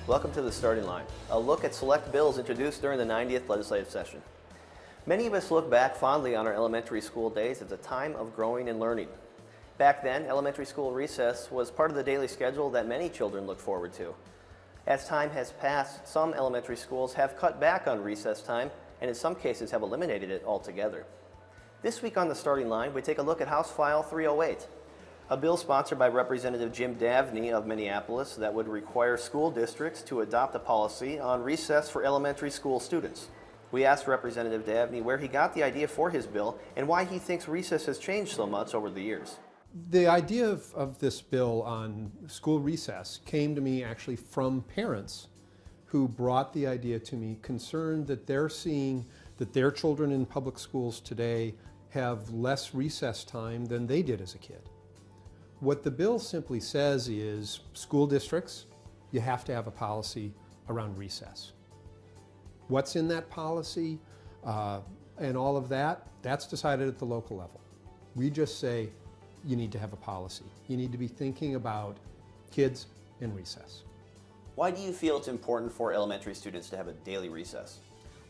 Welcome to the Starting Line, a look at select bills introduced during the 90th legislative session. Many of us look back fondly on our elementary school days as a time of growing and learning. Back then, elementary school recess was part of the daily schedule that many children look forward to. As time has passed, some elementary schools have cut back on recess time and in some cases have eliminated it altogether. This week on the Starting Line, we take a look at House File 308, a bill sponsored by Representative Jim Davney of Minneapolis that would require school districts to adopt a policy on recess for elementary school students. We asked Representative Davney where he got the idea for his bill and why he thinks recess has changed so much over the years. The idea of this bill on school recess came to me actually from parents who brought the idea to me, concerned that they're seeing that their children in public schools today have less recess time than they did as a kid. What the bill simply says is school districts, you have to have a policy around recess. What's in that policy and all of that, that's decided at the local level. We just say you need to have a policy. You need to be thinking about kids in recess. Why do you feel it's important for elementary students to have a daily recess?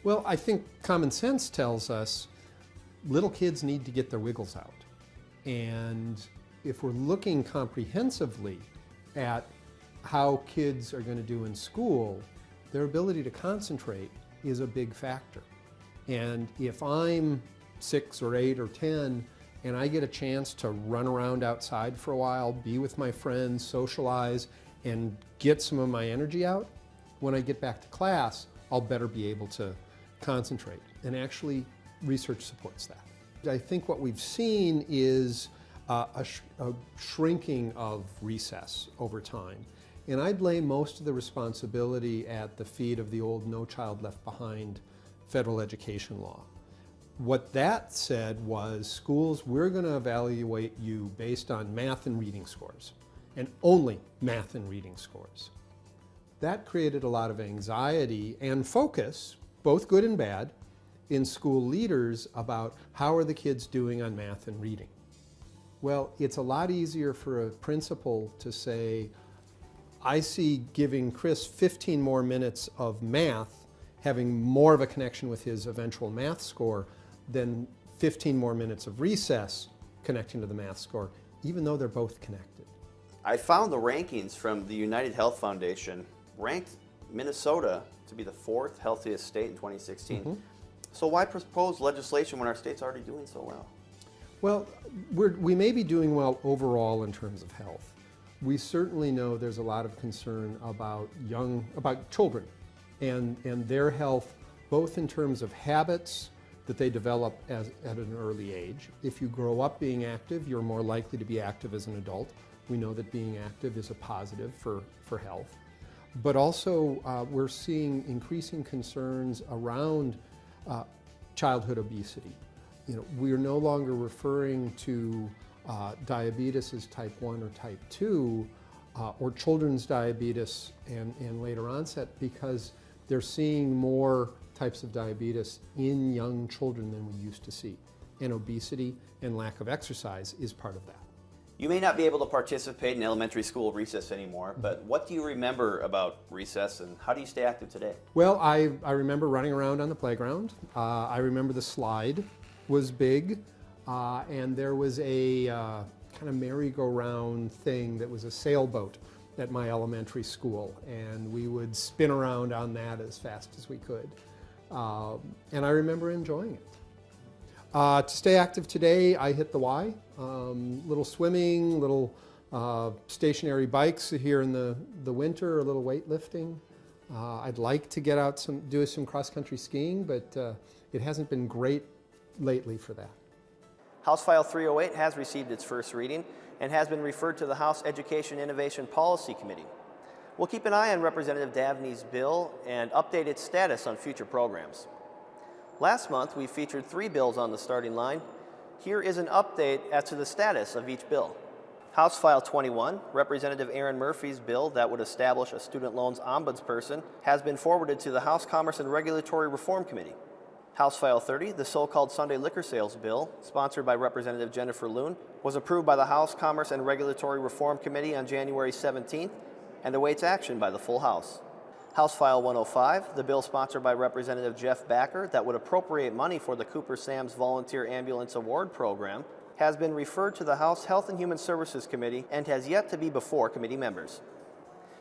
Well, I think common sense tells us little kids need to get their wiggles out. And if we're looking comprehensively at how kids are going to do in school, their ability to concentrate is a big factor. And if I'm 6 or 8 or 10 and I get a chance to run around outside for a while, be with my friends, socialize, and get some of my energy out, when I get back to class, I'll better be able to concentrate. And actually, research supports that. I think what we've seen is a shrinking of recess over time. And I'd lay most of the responsibility at the feet of the old No Child Left Behind federal education law. What that said was, schools, we're going to evaluate you based on math and reading scores, and only math and reading scores. That created a lot of anxiety and focus, both good and bad, in school leaders about how are the kids doing on math and reading. Well, it's a lot easier for a principal to say, I see giving Chris 15 more minutes of math having more of a connection with his eventual math score than 15 more minutes of recess connecting to the math score, even though they're both connected. I found the rankings from the United Health Foundation ranked Minnesota to be the 4th healthiest state in 2016. Mm-hmm. So why propose legislation when our state's already doing so well? Well, we may be doing well overall in terms of health. We certainly know there's a lot of concern about children and their health, both in terms of habits that they develop at an early age. If you grow up being active, you're more likely to be active as an adult. We know that being active is a positive for health. But also, we're seeing increasing concerns around childhood obesity. We're no longer referring to diabetes as type 1 or type 2 or children's diabetes and later onset, because they're seeing more types of diabetes in young children than we used to see. And obesity and lack of exercise is part of that. You may not be able to participate in elementary school recess anymore, but what do you remember about recess and how do you stay active today? Well, I remember running around on the playground. I remember the slide was big, and there was a kind of merry-go-round thing that was a sailboat at my elementary school, and we would spin around on that as fast as we could. And I remember enjoying it. To stay active today, I hit the Y. Little swimming, little stationary bikes here in the winter, a little weightlifting. I'd like to get out do some cross-country skiing, but it hasn't been great lately for that. House File 308 has received its first reading and has been referred to the House Education Innovation Policy Committee. We'll keep an eye on Representative Davney's bill and update its status on future programs. Last month, we featured 3 bills on the Starting Line. Here is an update as to the status of each bill. House File 21, Representative Erin Murphy's bill that would establish a student loans ombudsperson, has been forwarded to the House Commerce and Regulatory Reform Committee. House File 30, the so-called Sunday liquor sales bill, sponsored by Representative Jennifer Loon, was approved by the House Commerce and Regulatory Reform Committee on January 17th and awaits action by the full House. House File 105, the bill sponsored by Representative Jeff Backer that would appropriate money for the Cooper-Samms Volunteer Ambulance Award Program, has been referred to the House Health and Human Services Committee and has yet to be before committee members.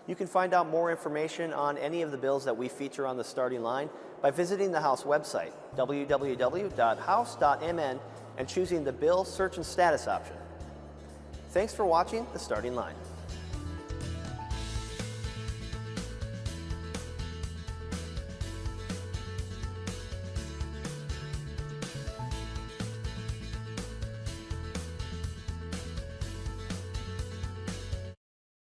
You can find out more information on any of the bills that we feature on the starting line by visiting the House website, www.house.mn, and choosing the Bill Search and Status option. Thanks for watching The Starting Line.